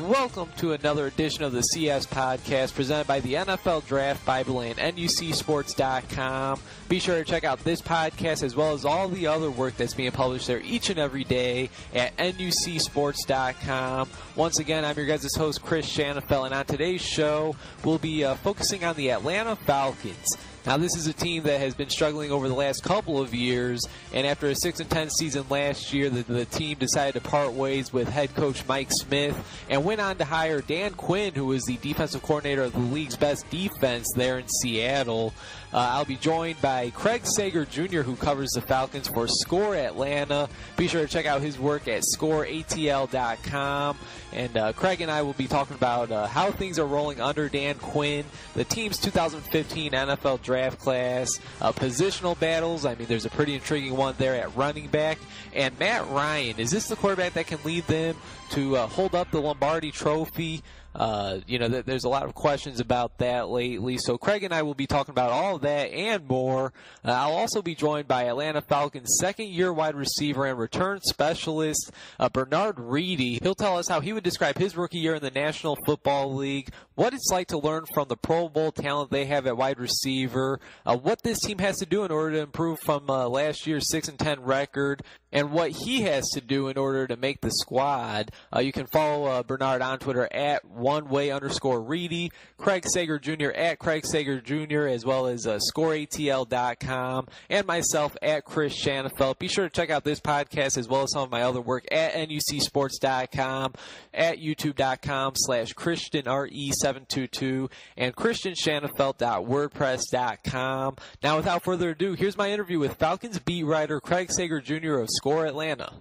Welcome to another edition of the CS Podcast presented by the NFL Draft Bible and NUCSports.com. Be sure to check out this podcast as well as all the other work that's being published there each and every day at NUCSports.com. Once again, I'm your guys' host, Chris Shanafel, and on today's show, we'll be focusing on the Atlanta Falcons. Now, this is a team that has been struggling over the last couple of years, and after a 6-10 season last year, the team decided to part ways with head coach Mike Smith and went on to hire Dan Quinn, who was the defensive coordinator of the league's best defense there in Seattle. I'll be joined by Craig Sager Jr., who covers the Falcons for Score Atlanta. Be sure to check out his work at scoreatl.com. And Craig and I will be talking about how things are rolling under Dan Quinn, the team's 2015 NFL draft class, positional battles. I mean, there's a pretty intriguing one there at running back. And Matt Ryan, is this the quarterback that can lead them to hold up the Lombardi Trophy? There's a lot of questions about that lately. So Craig and I will be talking about all of that and more. I'll also be joined by Atlanta Falcons second-year wide receiver and return specialist Bernard Reedy. He'll tell us how he would describe his rookie year in the National Football League, what it's like to learn from the Pro Bowl talent they have at wide receiver, what this team has to do in order to improve from last year's 6-10 record, and what he has to do in order to make the squad. You can follow Bernard on Twitter at @oneway_Reedy, Craig Sager Jr. at Craig Sager Jr., as well as scoreatl.com, and myself at Chris Shanafelt. Be sure to check out this podcast as well as some of my other work at NUCSports.com, at youtube.com/ChristianRE722, and ChristianShanafelt.wordpress.com. Now, without further ado, here's my interview with Falcons beat writer Craig Sager Jr. of Score Atlanta.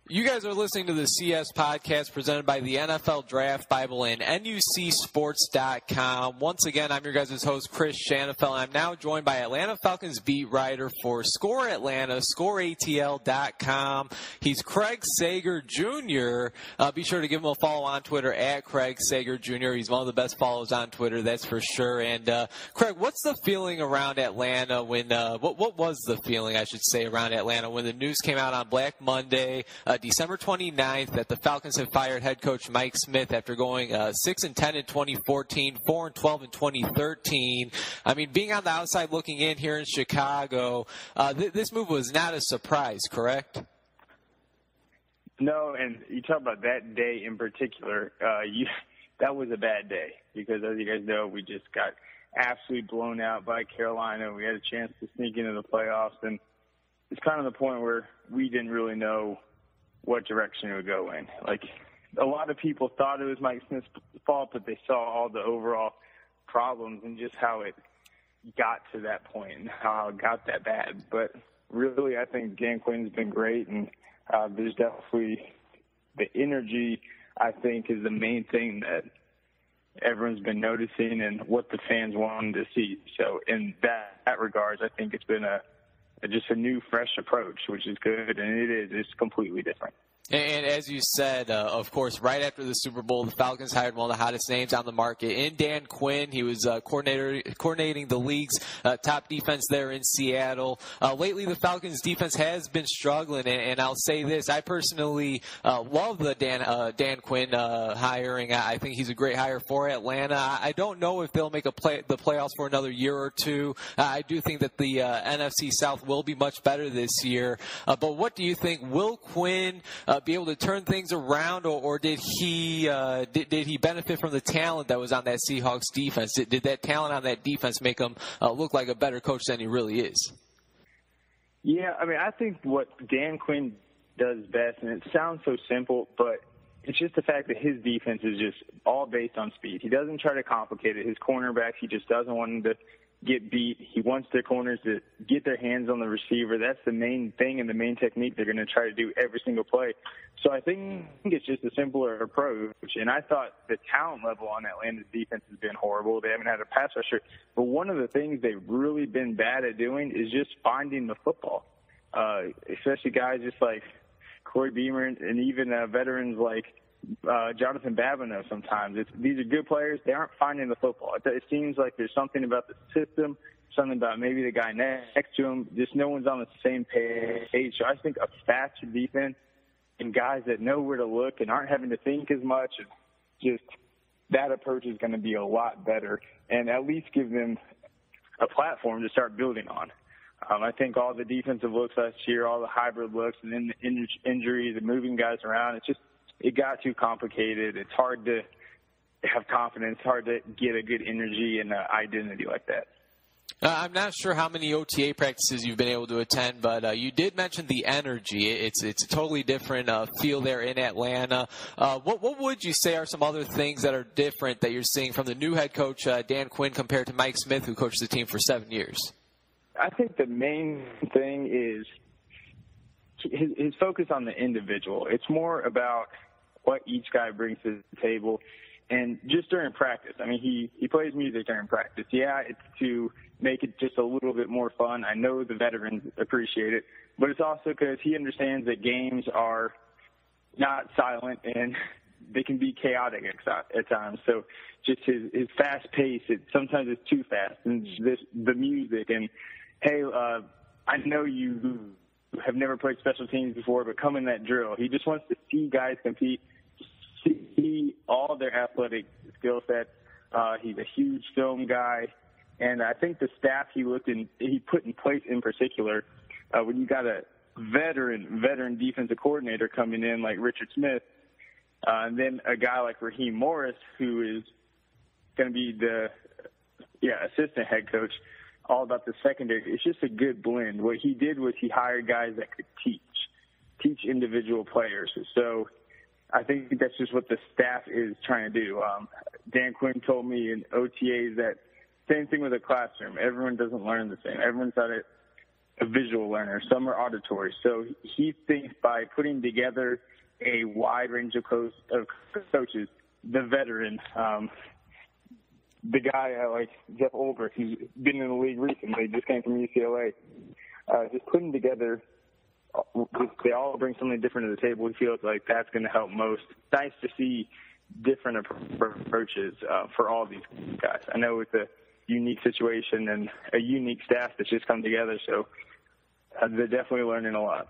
You guys are listening to the CS Podcast presented by the NFL Draft Bible and NUCSports.com. Once again, I'm your guys' host, Chris Shanafel, and I'm now joined by Atlanta Falcons beat writer for Score Atlanta, ScoreATL.com. He's Craig Sager Jr. Be sure to give him a follow on Twitter at Craig Sager Jr. He's one of the best follows on Twitter, that's for sure. And Craig, what's the feeling around Atlanta when what was the feeling, I should say, around Atlanta when the news came out on Black Monday, December 29th, that the Falcons have fired head coach Mike Smith after going 6-10 in 2014, 4-12 in 2013. I mean, being on the outside looking in here in Chicago, this move was not a surprise, correct? No, and you talk about that day in particular, that was a bad day because, as you guys know, we just got absolutely blown out by Carolina. We had a chance to sneak into the playoffs, and it's kind of the point where we didn't really know what direction it would go in. Like, a lot of people thought it was Mike Smith's fault, but they saw all the overall problems and just how it got to that point and how it got that bad. But really, I think Dan Quinn's been great, and there's definitely the energy, I think, is the main thing that everyone's been noticing and what the fans wanted to see. So in that regards, I think it's been just a new, fresh approach, which is good, and it's completely different. And as you said, of course, right after the Super Bowl, the Falcons hired one of the hottest names on the market in Dan Quinn. He was coordinating the league's top defense there in Seattle. Lately, the Falcons' defense has been struggling, and I'll say this. I personally love the Dan Quinn hiring. I think he's a great hire for Atlanta. I don't know if they'll make the playoffs for another year or two. I do think that the NFC South will be much better this year. But what do you think? Will Quinn be able to turn things around, or did he benefit from the talent that was on that Seahawks defense? Did that talent on that defense make him look like a better coach than he really is? Yeah, I mean, I think what Dan Quinn does best, and it sounds so simple, but it's just the fact that his defense is just all based on speed. He doesn't try to complicate it. His cornerbacks, he just doesn't want them to get beat. He wants their corners to get their hands on the receiver. That's the main thing and the main technique they're going to try to do every single play. So I think it's just a simpler approach. And I thought the talent level on Atlanta's defense has been horrible. They haven't had a pass rusher. But one of the things they've really been bad at doing is just finding the football, especially guys just like Corey Beamer and even veterans like Jonathan Babineau sometimes. These are good players. They aren't finding the football. It seems like there's something about the system, something about maybe the guy next to him. Just no one's on the same page. So I think a faster defense and guys that know where to look and aren't having to think as much, just that approach is going to be a lot better and at least give them a platform to start building on. I think all the defensive looks last year, all the hybrid looks, and then the injuries and moving guys around, it got too complicated. It's hard to have confidence, hard to get a good energy and identity like that. I'm not sure how many OTA practices you've been able to attend, but you did mention the energy. It's a totally different feel there in Atlanta. What would you say are some other things that are different that you're seeing from the new head coach, Dan Quinn, compared to Mike Smith, who coached the team for 7 years? I think the main thing is his focus on the individual. It's more about what each guy brings to the table. And just during practice, I mean, he plays music during practice. Yeah, it's to make it just a little bit more fun. I know the veterans appreciate it, but it's also because he understands that games are not silent and they can be chaotic at times. So just his fast pace, sometimes it's too fast. And the music and, hey, I know you have never played special teams before, but come in that drill. He just wants to see guys compete, see all their athletic skill sets. He's a huge film guy, and I think the staff he put in place in particular, when you got a veteran defensive coordinator coming in like Richard Smith, and then a guy like Raheem Morris, who is going to be the assistant head coach, all about the secondary. It's just a good blend. What he did was he hired guys that could teach individual players. So I think that's just what the staff is trying to do. Dan Quinn told me in OTAs that same thing with a classroom. Everyone doesn't learn the same. Everyone's not a visual learner. Some are auditory. So he thinks by putting together a wide range of coaches, the veteran, the guy like Jeff Ulbrich, who's been in the league recently, just came from UCLA, just putting together, they all bring something different to the table. He feels like that's going to help most. It's nice to see different approaches for all these guys. I know it's a unique situation and a unique staff that's just come together, so they're definitely learning a lot.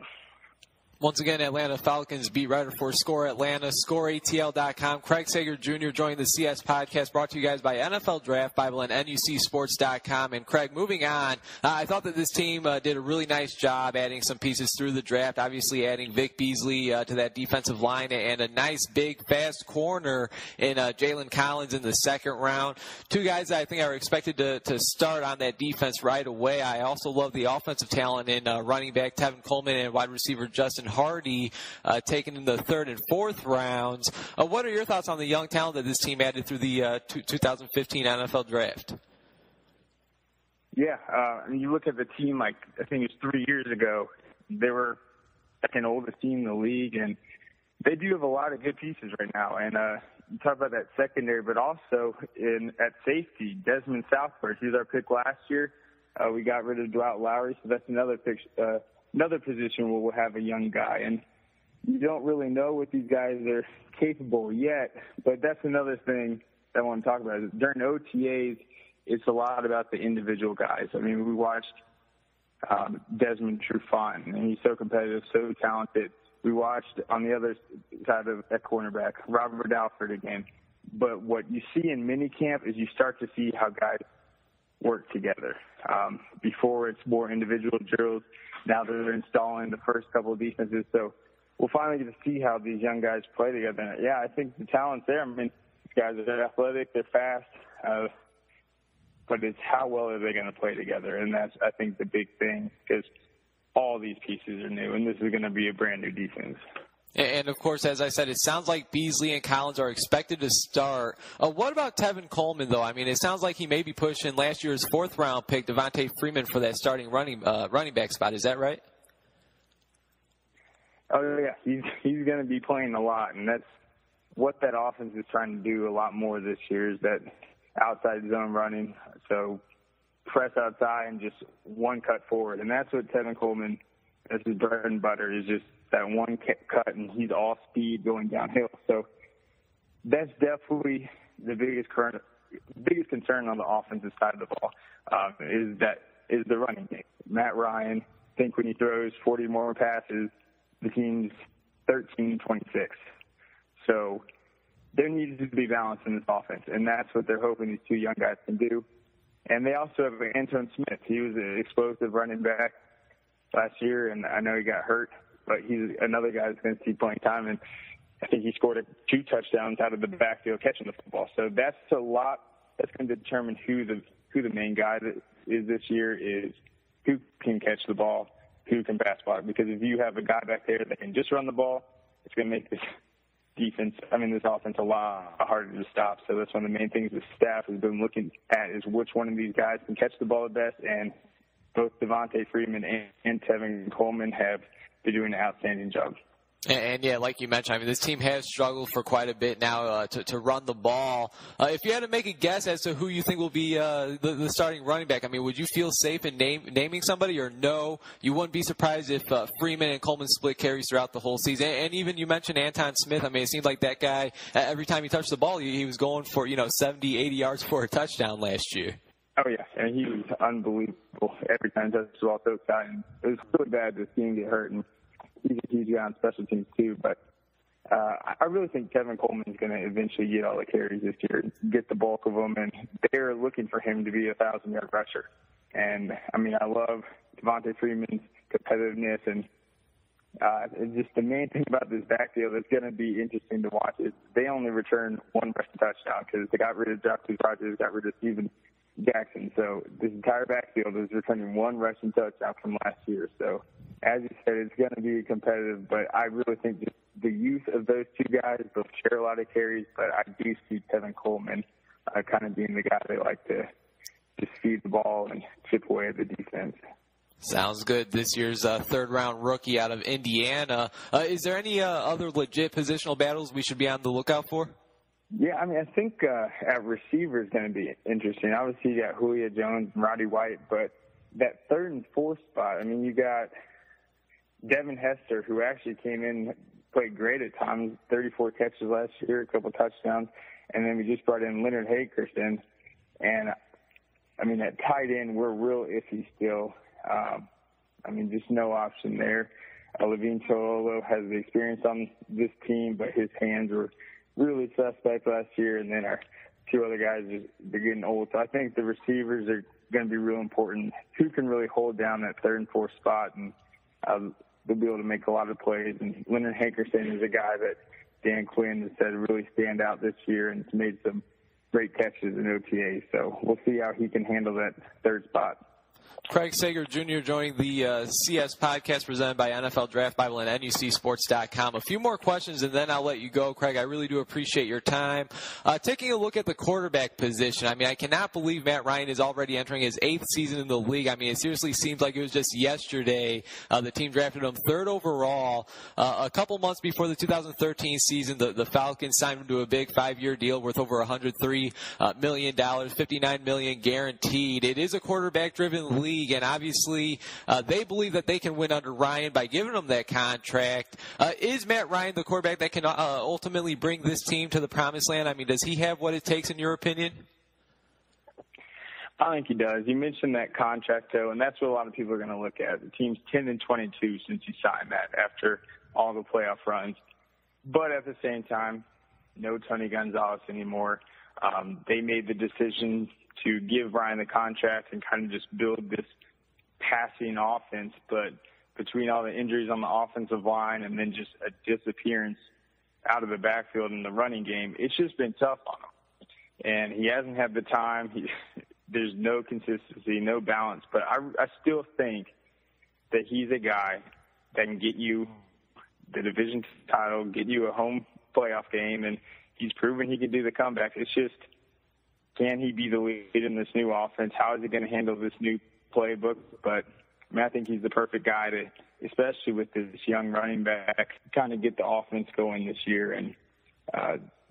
Once again, Atlanta Falcons beat writer for Score Atlanta, ScoreATL.com. Craig Sager Jr. joined the CS podcast, brought to you guys by NFL Draft Bible and NUCSports.com. And Craig, moving on, I thought that this team did a really nice job adding some pieces through the draft, obviously adding Vic Beasley to that defensive line and a nice, big, fast corner in Jalen Collins in the second round. Two guys that I think are expected to start on that defense right away. I also love the offensive talent in running back Tevin Coleman and wide receiver Justin Hardy taken in the third and fourth rounds. What are your thoughts on the young talent that this team added through the 2015 NFL Draft? Yeah, you look at the team, like I think it was 3 years ago, they were second oldest team in the league, and they do have a lot of good pieces right now. And you talk about that secondary, but also at safety, Desmond Southworth, he was our pick last year. We got rid of Dwight Lowry, so that's another position where we'll have a young guy. And you don't really know what these guys are capable yet, but that's another thing that I want to talk about. During OTAs, it's a lot about the individual guys. I mean, we watched Desmond Trufant, and he's so competitive, so talented. We watched on the other side of that cornerback, Robert Alford again. But what you see in minicamp is you start to see how guys work together. Before it's more individual drills. Now they're installing the first couple of defenses. So we'll finally get to see how these young guys play together. And yeah, I think the talent's there. I mean, these guys are athletic, they're fast, but it's how well are they going to play together. And that's, I think, the big thing, because all these pieces are new, and this is going to be a brand new defense. And, of course, as I said, it sounds like Beasley and Collins are expected to start. What about Tevin Coleman, though? I mean, it sounds like he may be pushing last year's fourth-round pick, Devontae Freeman, for that starting running back spot. Is that right? Oh, yeah. He's going to be playing a lot, and that's what that offense is trying to do a lot more this year is that outside zone running. So press outside and just one cut forward. And that's what Tevin Coleman, that's his bread and butter, is just that one cut, and he's all speed going downhill. So that's definitely the biggest concern on the offensive side of the ball is the running game. Matt Ryan, I think when he throws 40 more passes, the team's 13-26. So there needs to be balance in this offense, and that's what they're hoping these two young guys can do. And they also have Anton Smith. He was an explosive running back last year, and I know he got hurt, but he's another guy that's going to see playing time. And I think he scored 2 touchdowns out of the backfield catching the football. So that's a lot. That's going to determine who the main guy is this year, is who can catch the ball, who can pass block. Because if you have a guy back there that can just run the ball, it's going to make this offense a lot harder to stop. So that's one of the main things the staff has been looking at, is which one of these guys can catch the ball the best. And both Devontae Freeman and Tevin Coleman have been doing an outstanding job. And yeah, like you mentioned, I mean, this team has struggled for quite a bit now to run the ball. If you had to make a guess as to who you think will be the starting running back, I mean, would you feel safe in naming somebody, or no? You wouldn't be surprised if Freeman and Coleman split carries throughout the whole season. And even you mentioned Anton Smith. I mean, it seemed like that guy, every time he touched the ball, he was going for 70, 80 yards for a touchdown last year. Oh, yeah, and he was unbelievable every time he touched the ball. So exciting. It was really bad to see him get hurt, and he's a huge guy on special teams too. But I really think Tevin Coleman is going to eventually get all the carries this year, get the bulk of them, and they're looking for him to be a 1,000-yard rusher. And, I mean, I love Devontae Freeman's competitiveness, and just the main thing about this backfield that's going to be interesting to watch is they only return 1 rushing touchdown because they got rid of Joshua Rogers, got rid of Steven Jackson. So this entire backfield is returning 1 rushing touchdown from last year. So as you said, it's going to be competitive, but I really think just the use of those two guys, they'll share a lot of carries, but I do see Tevin Coleman kind of being the guy they like to just feed the ball and chip away at the defense. Sounds good. This year's third-round rookie out of Indiana. Is there any other legit positional battles we should be on the lookout for? Yeah, I mean, I think at receiver is going to be interesting. Obviously, you got Julio Jones and Roddy White, but that 3rd and 4th spot, I mean, you got Devin Hester, who actually came in, played great at times, 34 catches last year, a couple touchdowns, and then we just brought in Leonard Hakerson. And, I mean, at tight end, we're real iffy still. I mean, just no option there. Levine Toilolo has the experience on this team, but his hands were really suspect last year, and then our 2 other guys, they're getting old. So I think the receivers are going to be real important. Who can really hold down that 3rd and 4th spot, and they'll be able to make a lot of plays. And Leonard Hakerson is a guy that Dan Quinn has said really stand out this year and has made some great catches in OTA. So we'll see how he can handle that 3rd spot. Craig Sager Jr. joining the CS podcast presented by NFL Draft Bible and NUCSports.com. A few more questions, and then I'll let you go, Craig. I really do appreciate your time. Taking a look at the quarterback position, I mean, I cannot believe Matt Ryan is already entering his 8th season in the league. I mean, it seriously seems like it was just yesterday the team drafted him 3rd overall. A couple months before the 2013 season, the Falcons signed him to a big 5-year deal worth over $103 million, $59 million guaranteed. It is a quarterback-driven league, and obviously they believe that they can win under Ryan by giving him that contract. Is Matt Ryan the quarterback that can ultimately bring this team to the promised land? I mean, does he have what it takes in your opinion? I think he does. You mentioned that contract, though, and that's what a lot of people are going to look at. The team's 10-22 since he signed that after all the playoff runs. But at the same time, no Tony Gonzalez anymore. They made the decision to give Ryan the contract and kind of just build this passing offense. But between all the injuries on the offensive line and then just a disappearance out of the backfield in the running game, it's just been tough on him. And he hasn't had the time. There's no consistency, no balance. But I still think that he's a guy that can get you the division title, get you a home playoff game, and he's proven he can do the comeback. It's just, can he be the lead in this new offense? How is he going to handle this new playbook? But I mean, I think he's the perfect guy to, especially with this young running back, kind of get the offense going this year. And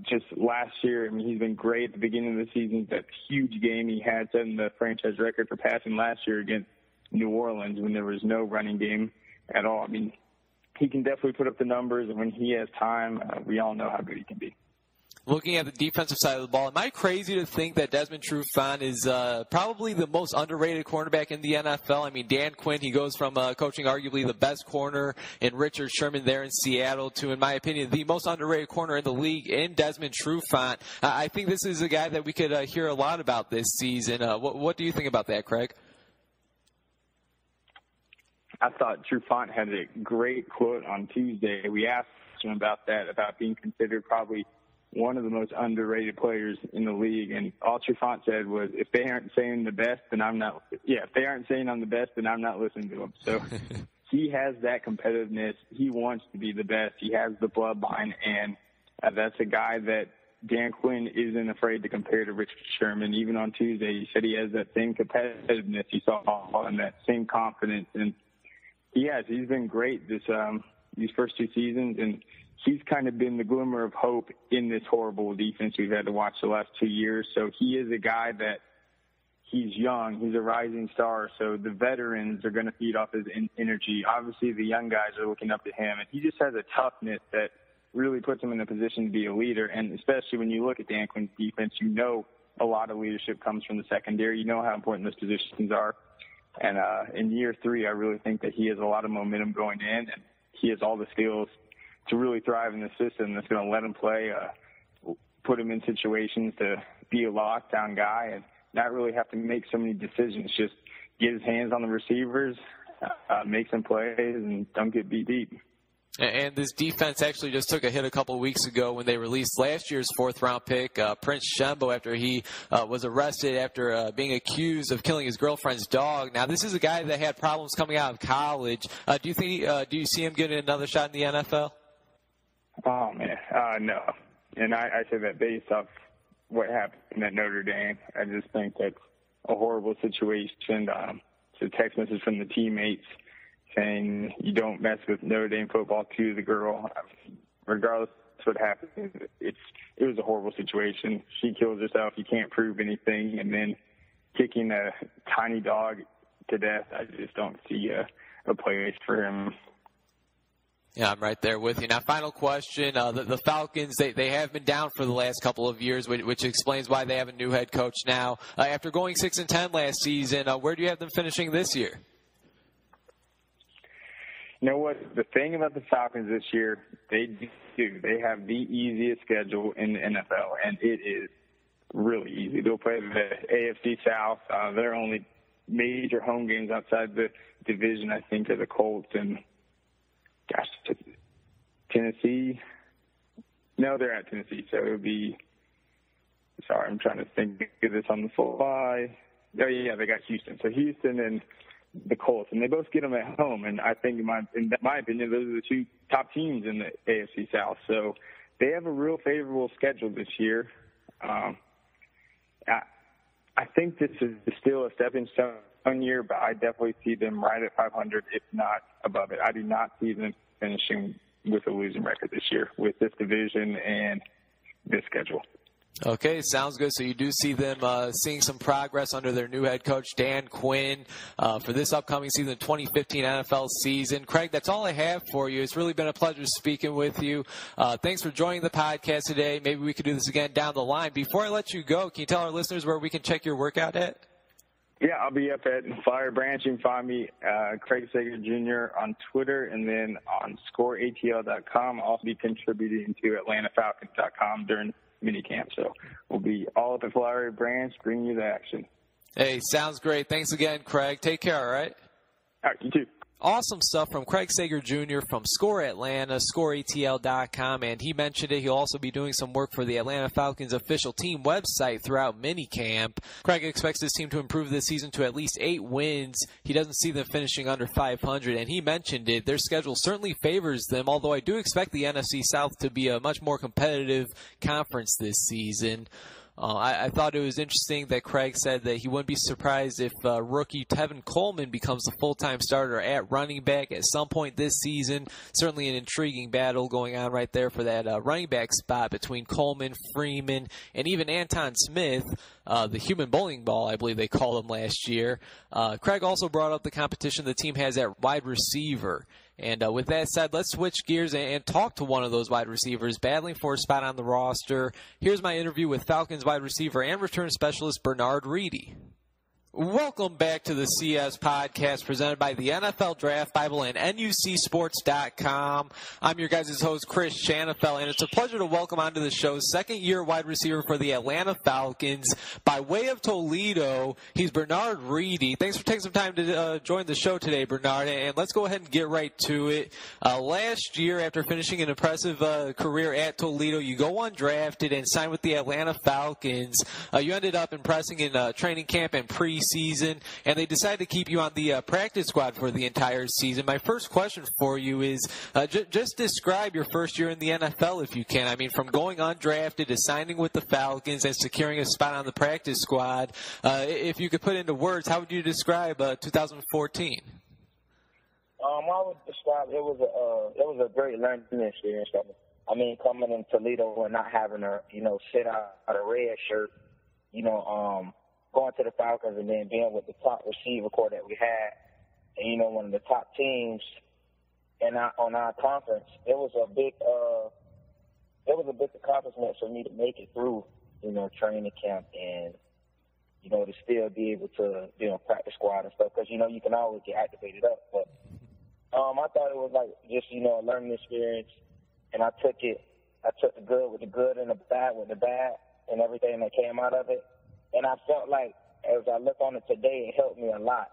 just last year, I mean, he's been great at the beginning of the season. That huge game he had, setting the franchise record for passing last year against New Orleans when there was no running game at all. I mean, he can definitely put up the numbers, and when he has time, we all know how good he can be. Looking at the defensive side of the ball, am I crazy to think that Desmond Trufant is probably the most underrated cornerback in the NFL? I mean, Dan Quinn, he goes from coaching arguably the best corner in Richard Sherman there in Seattle to, in my opinion, the most underrated corner in the league in Desmond Trufant. I think this is a guy that we could hear a lot about this season. What do you think about that, Craig? I thought Trufant had a great quote on Tuesday. We asked him about that, about being considered probably one of the most underrated players in the league, and all Trufant said was, if they aren't saying the best, then I'm not. Yeah, if they aren't saying I'm the best, then I'm not listening to them. So he has that competitiveness. He wants to be the best. He has the bloodline, and that's a guy that Dan Quinn isn't afraid to compare to Richard Sherman. Even on Tuesday, he said he has that same competitiveness he saw and that same confidence, and he's been great these first two seasons, and he's kind of been the glimmer of hope in this horrible defense we've had to watch the last 2 years. So he is a guy that he's young. He's a rising star. So the veterans are going to feed off his energy. Obviously, the young guys are looking up to him. And he just has a toughness that really puts him in a position to be a leader. And especially when you look at Dan Quinn's defense, you know a lot of leadership comes from the secondary. You know how important those positions are. And in year three, I really think that he has a lot of momentum going in. And he has all the skills to really thrive in the system that's going to let him play, put him in situations to be a lockdown guy and not really have to make so many decisions. Just get his hands on the receivers, make some plays, and don't get beat deep. And this defense actually just took a hit a couple weeks ago when they released last year's fourth-round pick, Prince Shembo, after he was arrested after being accused of killing his girlfriend's dog. Now, this is a guy that had problems coming out of college. Do you see him getting another shot in the NFL? Oh, man, no. And I say that based off what happened at Notre Dame. I just think that's a horrible situation. It's a text message from the teammates saying you don't mess with Notre Dame football to the girl. Regardless of what happened, it was a horrible situation. She kills herself. You can't prove anything. And then kicking a tiny dog to death, I just don't see a place for him. Yeah, I'm right there with you. Now, final question. The Falcons, they have been down for the last couple of years, which explains why they have a new head coach now. After going 6-10 last season, where do you have them finishing this year? You know what? The thing about the Falcons this year, they have the easiest schedule in the NFL, and it is really easy. They'll play the AFC South. Their only major home games outside the division, I think, are the Colts and Tennessee. No, they're at Tennessee, so it would be – sorry, I'm trying to think of this on the fly. Oh, yeah, they got Houston. So Houston and the Colts, and they both get them at home. And I think, in my opinion, those are the two top teams in the AFC South. So they have a real favorable schedule this year. I think this is still a stepping stone year, but I definitely see them right at 500, if not above it. I do not see them finishing with a losing record this year with this division and this schedule. Okay, sounds good. So you do see them seeing some progress under their new head coach, Dan Quinn, for this upcoming season, 2015 NFL season. Craig, that's all I have for you. It's really been a pleasure speaking with you. Thanks for joining the podcast today. Maybe we could do this again down the line. Before I let you go, can you tell our listeners where we can check your workout at? Yeah, I'll be up at Flowery Branch. You can find me, Craig Sager Jr. on Twitter, and then on scoreatl.com. I'll also be contributing to atlantafalcons.com during minicamp. So we'll be all up at Flowery Branch, bringing you the action. Hey, sounds great. Thanks again, Craig. Take care, all right? All right, you too. Awesome stuff from Craig Sager Jr. from Score Atlanta, scoreatl.com, and he mentioned it. He'll also be doing some work for the Atlanta Falcons official team website throughout minicamp. Craig expects his team to improve this season to at least 8 wins. He doesn't see them finishing under 500, and he mentioned it. Their schedule certainly favors them, although I do expect the NFC South to be a much more competitive conference this season. I thought it was interesting that Craig said that he wouldn't be surprised if rookie Tevin Coleman becomes the full-time starter at running back at some point this season. Certainly an intriguing battle going on right there for that running back spot between Coleman, Freeman, and even Anton Smith, the human bowling ball, I believe they called him last year. Craig also brought up the competition the team has at wide receiver. And with that said, let's switch gears and talk to one of those wide receivers battling for a spot on the roster. Here's my interview with Falcons wide receiver and return specialist Bernard Reedy. Welcome back to the CS Podcast presented by the NFL Draft Bible and NUCSports.com. I'm your guys' host, Chris Shanafel, and it's a pleasure to welcome onto the show second-year wide receiver for the Atlanta Falcons. By way of Toledo, he's Bernard Reedy. Thanks for taking some time to join the show today, Bernard, and let's go ahead and get right to it. Last year, after finishing an impressive career at Toledo, you go undrafted and sign with the Atlanta Falcons. You ended up impressing in training camp and preseason, and they decided to keep you on the practice squad for the entire season. My first question for you is just describe your first year in the NFL, if you can. I mean, from going undrafted to signing with the Falcons and securing a spot on the practice squad. If you could put into words, how would you describe 2014? I would describe it was a great learning experience for me. I mean, coming in Toledo and not having to, sit out a red shirt, going to the Falcons and then being with the top receiver core that we had, and one of the top teams on our conference, it was a big accomplishment for me to make it through, training camp and to still be able to practice squad and stuff, because you can always get activated up. But I thought it was like just a learning experience, and I took the good with the good and the bad with the bad and everything that came out of it. And I felt like, as I look on it today, it helped me a lot,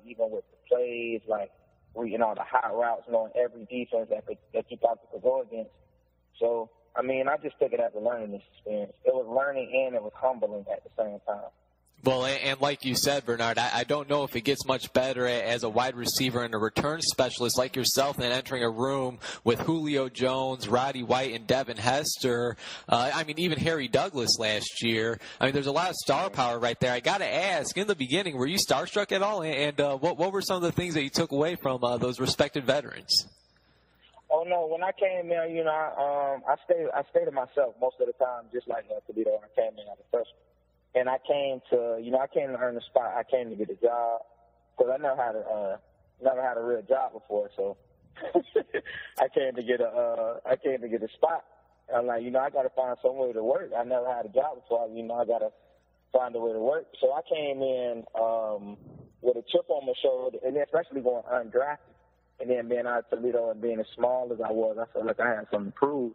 even with the plays, like reading all the hot routes, knowing every defense that you thought you could go against. So, I mean, I just took it as a learning experience. It was learning and it was humbling at the same time. Well, and like you said, Bernard, I don't know if it gets much better as a wide receiver and a return specialist like yourself than entering a room with Julio Jones, Roddy White, and Devin Hester. I mean, even Harry Douglas last year. I mean, there's a lot of star power right there. I got to ask, in the beginning, were you starstruck at all? And what were some of the things that you took away from those respected veterans? Oh, no. When I came in, I stayed to myself most of the time, just like Toledo. I came in as a freshman. And I came to earn a spot. I came to get a job because I never had a real job before. So I came to get a spot. I'm like, I got to find some way to work. I never had a job before. I got to find a way to work. So I came in with a chip on my shoulder, and then especially going undrafted, and then being out of Toledo and being as small as I was, I felt like I had something to prove.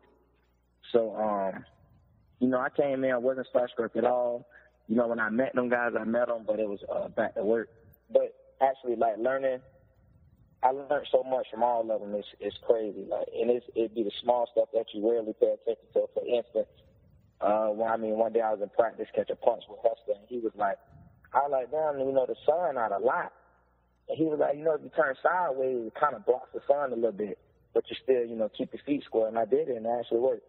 So I came in, I wasn't starstruck at all. When I met them guys, I met them, but it was back to work. But actually, like, I learned so much from all of them. It's crazy. Like, and it'd be the small stuff that you rarely pay attention to. For instance, one day I was in practice, catch a punch with Hester, and he was like, damn, the sun out a lot. And he was like, if you turn sideways, it kind of blocks the sun a little bit, but you still, keep your feet square. And I did it, and it actually worked.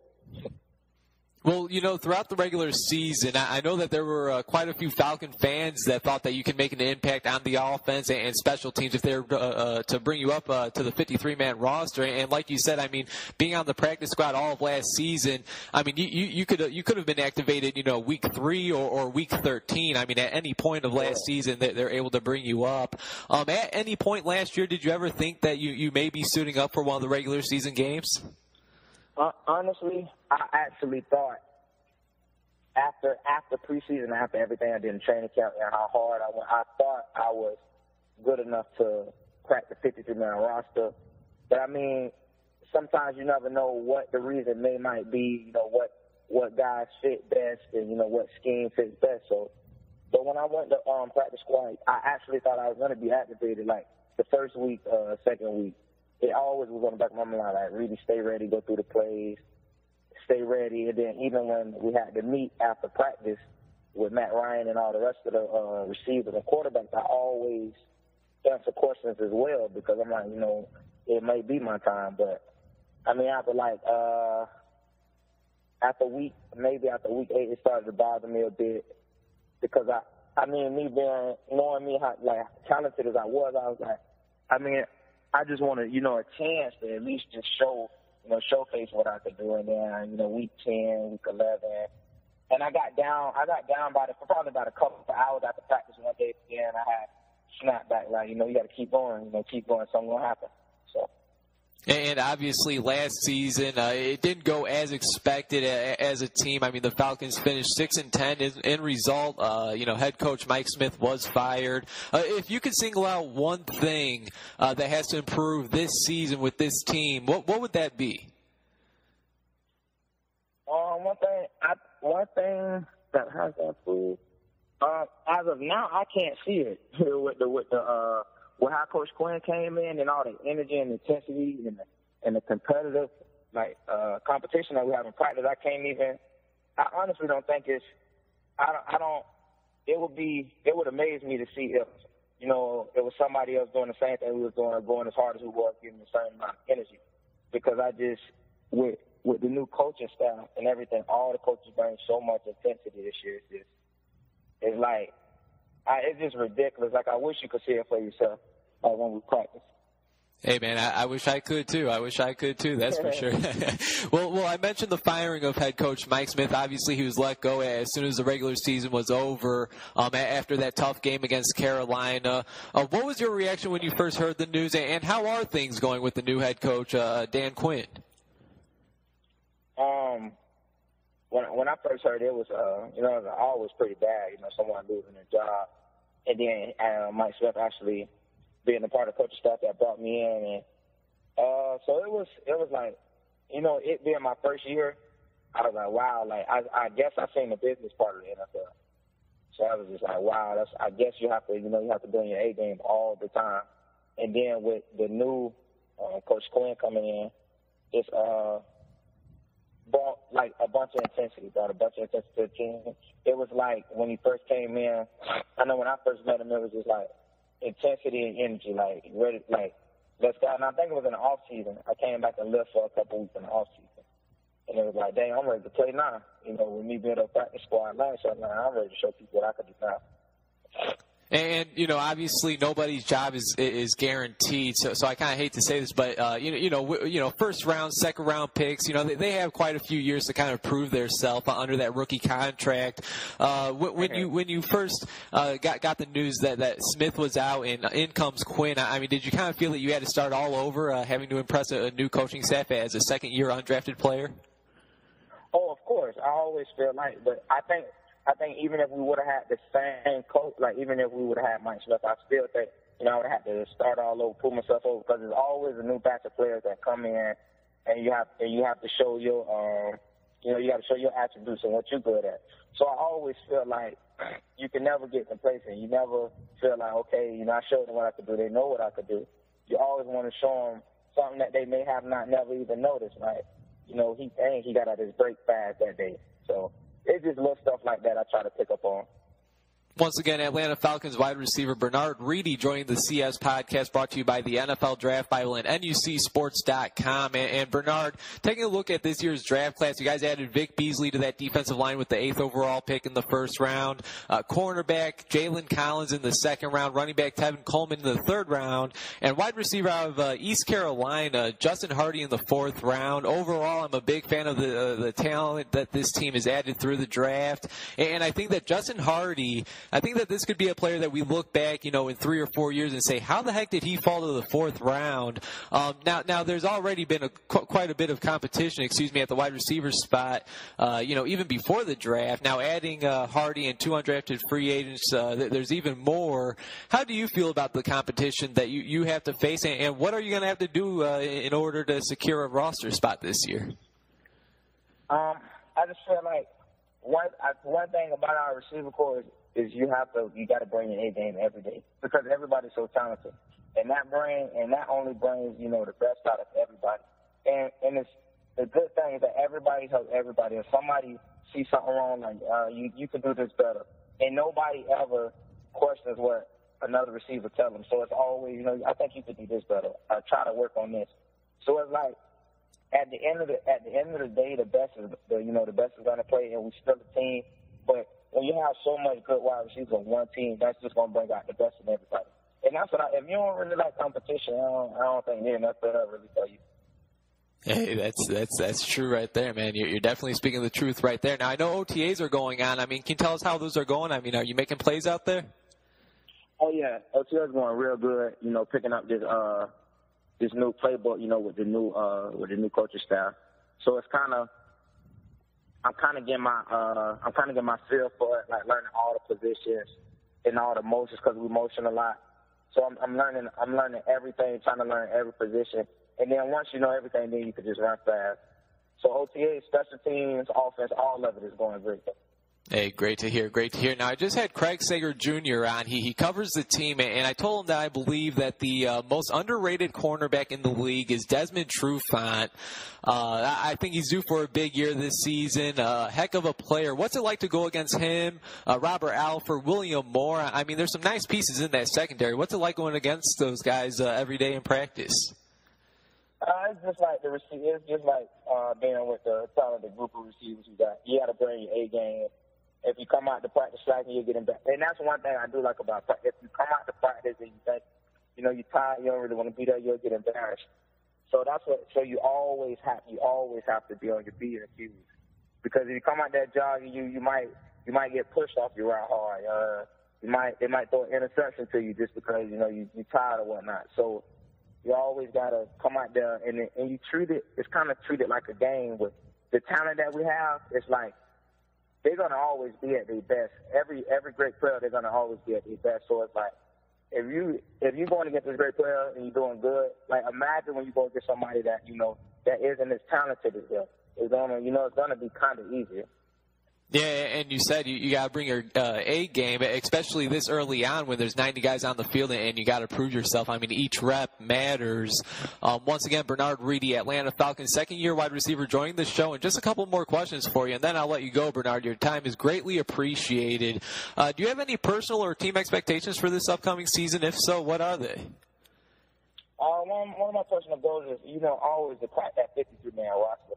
Well, throughout the regular season, I know that there were quite a few Falcon fans that thought that you could make an impact on the offense and special teams if they were to bring you up to the 53-man roster. And like you said, I mean, being on the practice squad all of last season, I mean, you could have been activated, week 3 or week 13. I mean, at any point of last season, they're able to bring you up. At any point last year, did you ever think that you may be suiting up for one of the regular season games? Honestly, I actually thought after preseason, after everything I did in training camp and how hard I went, I thought I was good enough to crack the 53-man roster. But, I mean, sometimes you never know what the reason might be, what guys fit best and, what scheme fits best. So, but when I went to practice squad, I actually thought I was going to be activated, like, the first week, second week. It always was on the back of my mind, like, Reedy, stay ready, go through the plays, stay ready. And then even when we had to meet after practice with Matt Ryan and all the rest of the receivers and quarterbacks, I always answer questions as well, because I'm like, it may be my time. But, I mean, after week 8, it started to bother me a bit, because knowing me how, like, talented as I was like, I just wanted, a chance to at least just showcase what I could do. And then, week 10, week 11, and I got down probably about a couple of hours after practice one day again. I had snap back, like, you got to keep going, something will happen. So. And obviously last season, it didn't go as expected as a team. I mean, the Falcons finished 6-10 in result. Head coach Mike Smith was fired. If you could single out one thing that has to improve this season with this team, what would that be? One thing that has to improve. As of now, I can't see it with how Coach Quinn came in and all the energy and intensity and the competitive competition that we have in practice. I honestly don't think it's. I don't. It would amaze me to see if it was somebody else doing the same thing we was doing, going as hard as we were, giving the same amount of energy. Because with the new coaching staff and everything, all the coaches bring so much intensity this year. It's just ridiculous. Like, I wish you could see it for yourself when we practice. Hey, man, I wish I could, too. That's for sure. Well, I mentioned the firing of head coach Mike Smith. Obviously, he was let go as soon as the regular season was over after that tough game against Carolina. What was your reaction when you first heard the news, and how are things going with the new head coach, Dan Quinn? When I first heard it was, it was always pretty bad, someone losing their job. And then Mike Smith actually being a part of the coaching staff that brought me in. And so it was like, it being my first year, I was like, wow, I guess I seen the business part of the NFL. So I was just like, wow, I guess you have to, you have to be in your A game all the time. And then with the new Coach Quinn coming in, it's brought a bunch of intensity to the team. It was like when he first came in, I know when I first met him, it was just like intensity and energy, ready, let's go. And I think it was in the off season. I came back and lived for a couple weeks in the off season, and it was like, dang, I'm ready to play now. With me being a practice squad last year, I'm ready to show people what I could do now. And, obviously nobody's job is guaranteed. So I kind of hate to say this, but, first round, second round picks, they have quite a few years to kind of prove themselves under that rookie contract. When you first got the news that Smith was out and in comes Quinn, I mean, did you kind of feel that you had to start all over, having to impress a new coaching staff as a second-year undrafted player? Oh, of course. I always feel but I think even if we would have had the same coach, even if we would have had Mike Smith, I still think, I would have to start all over, pull myself over, because there's always a new batch of players that come in, and you have to show your, you got to show your attributes and what you're good at. So I always feel like you can never get complacent. You never feel like, okay, I showed them what I could do. They know what I could do. You always want to show them something that they may have never even noticed, right? He got out his break fast that day. So it's just little stuff like that I try to pick up on. Once again, Atlanta Falcons wide receiver Bernard Reedy joining the CS podcast, brought to you by the NFL Draft Bible and NUCSports.com. And Bernard, taking a look at this year's draft class, you guys added Vic Beasley to that defensive line with the 8th overall pick in the first round. Cornerback Jalen Collins in the second round. Running back Tevin Coleman in the third round. And wide receiver out of East Carolina, Justin Hardy in the 4th round. Overall, I'm a big fan of the talent that this team has added through the draft. And I think that Justin Hardy, I think that this could be a player that we look back, in 3 or 4 years and say, how the heck did he fall to the 4th round? Now there's already been quite a bit of competition, at the wide receiver spot, even before the draft. Now adding Hardy and 2 undrafted free agents, there's even more. How do you feel about the competition that you have to face, and what are you going to have to do in order to secure a roster spot this year? I just feel like one thing about our receiver corps is you got to bring your A game every day, because everybody's so talented, and that only brings the best out of everybody. And it's the good thing is that everybody helps everybody. If somebody sees something wrong, you can do this better, and nobody ever questions what another receiver tells them. So it's always I think you could do this better. Try to work on this. So it's like at the end of the day, the best is going to play, and we still a team, but when you have so much good wide receivers on one team, that's just going to bring out the best in everybody. And that's what if you don't really like competition, I don't think there's enough to really tell you. Hey, that's true right there, man. You're definitely speaking the truth right there. Now, I know OTAs are going on. I mean, can you tell us how those are going? I mean, are you making plays out there? Oh, yeah. OTAs going real good, picking up this new playbook, with the new coaching staff. So it's I'm kind of getting my feel for it, like learning all the positions and all the motions, because we motion a lot. So I'm learning everything, trying to learn every position. And then once you know everything, then you can just run fast. So OTA, special teams, offense, all of it is going great. Hey, great to hear. Great to hear. Now, I just had Craig Sager Jr. on. He covers the team, and I told him that I believe that the most underrated cornerback in the league is Desmond Trufant. I think he's due for a big year this season. Heck of a player. What's it like to go against him, Robert Alford, William Moore? I mean, there's some nice pieces in that secondary. What's it like going against those guys every day in practice? It's just like the receiver. It's just like being with the talented group of receivers you got. You got to bring your A game. If you come out to practice slacking, you're getting back. And that's one thing I do like about practice. If you come out to practice and you think, you're tired, you don't really want to be there, you'll get embarrassed. So so you always have to be on your P's and Q's. Because if you come out there jogging, you might get pushed off your route hard. They might throw an interception to you just because you're tired or whatnot. So you always gotta come out there and you treat it. It's kind of treated like a game. With the talent that we have, it's like they're gonna always be at their best. Every great player, they're gonna always be at their best. So it's like if you're going against this great player and you're doing good, like imagine when you go against somebody that that isn't as talented as them. It's gonna be kind of easier. Yeah, and you said you got to bring your A game, especially this early on when there's 90 guys on the field and you got to prove yourself. I mean, each rep matters. Once again, Bernard Reedy, Atlanta Falcons, second-year wide receiver, joining the show. And just a couple more questions for you, and then I'll let you go, Bernard. Your time is greatly appreciated. Do you have any personal or team expectations for this upcoming season? If so, what are they? One of my personal goals is, always to crack that 53-man roster.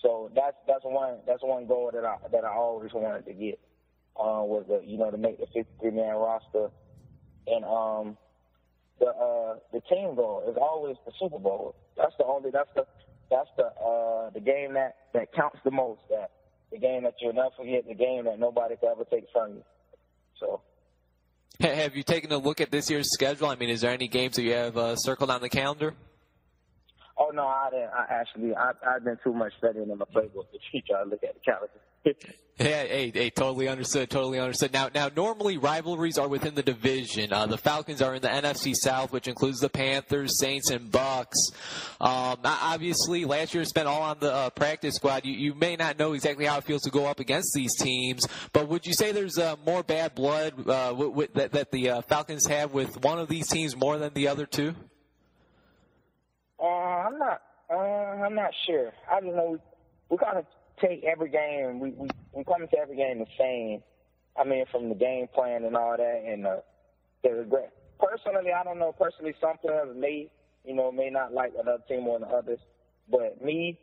So that's one goal that I always wanted to get, was to make the 53-man roster, and the team goal is always the Super Bowl. That's the game that counts the most. That the game that you'll never forget, the game that nobody can ever take from you. So. Have you taken a look at this year's schedule? I mean, is there any games that you have circled on the calendar? Oh, no, I didn't. I've been too much studying in my playbook to try to look at the calendar. Hey, totally understood. Now, normally rivalries are within the division. The Falcons are in the NFC South, which includes the Panthers, Saints, and Bucks. Obviously, last year spent all on the practice squad. You may not know exactly how it feels to go up against these teams, but would you say there's more bad blood that the Falcons have with one of these teams more than the other two? I'm not sure. I don't know. We kind of take every game. We come into every game the same. I mean, from the game plan and all that, and the regret. Personally, I don't know. Personally, some players may not like another team more than others. But me,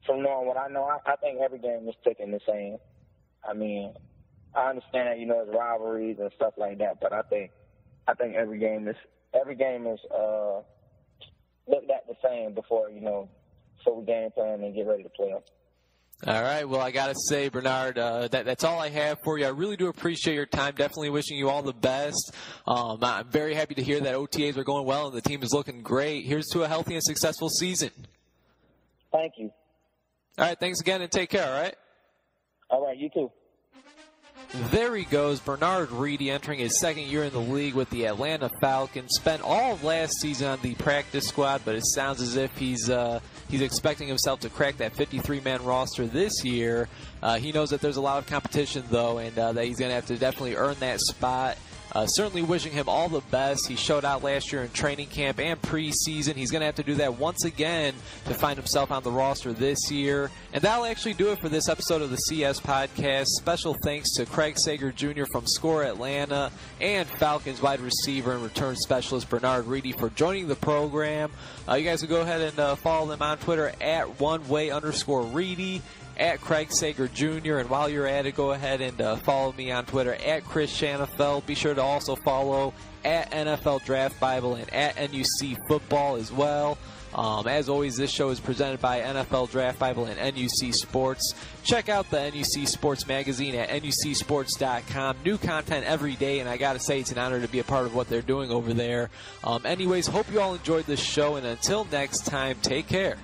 from knowing what I know, I think every game is taken the same. I mean, I understand there's rivalries and stuff like that, but I think every game is looked at the same before we game plan and get ready to play them. All right. Well, I got to say, Bernard, that's all I have for you. I really do appreciate your time. Definitely wishing you all the best. I'm very happy to hear that OTAs are going well and the team is looking great. Here's to a healthy and successful season. Thank you. All right. Thanks again, and take care, all right? All right. You too. There he goes, Bernard Reedy, entering his second year in the league with the Atlanta Falcons. Spent all of last season on the practice squad, but it sounds as if he's expecting himself to crack that 53-man roster this year. He knows that there's a lot of competition, though, and that he's going to have to definitely earn that spot. Certainly wishing him all the best. He showed out last year in training camp and preseason. He's going to have to do that once again to find himself on the roster this year. And that'll actually do it for this episode of the CS Podcast. Special thanks to Craig Sager Jr. from Score Atlanta and Falcons wide receiver and return specialist Bernard Reedy for joining the program. You guys can go ahead and follow them on Twitter at @oneway_Reedy. At Craig Sager Jr. And while you're at it, go ahead and follow me on Twitter at Chris Shanafeld. Be sure to also follow at NFL Draft Bible and at NUC Football as well. As always, this show is presented by NFL Draft Bible and NUC Sports. Check out the NUC Sports magazine at nucsports.com. New content every day, and I got to say it's an honor to be a part of what they're doing over there. Anyways, hope you all enjoyed this show, and until next time, take care.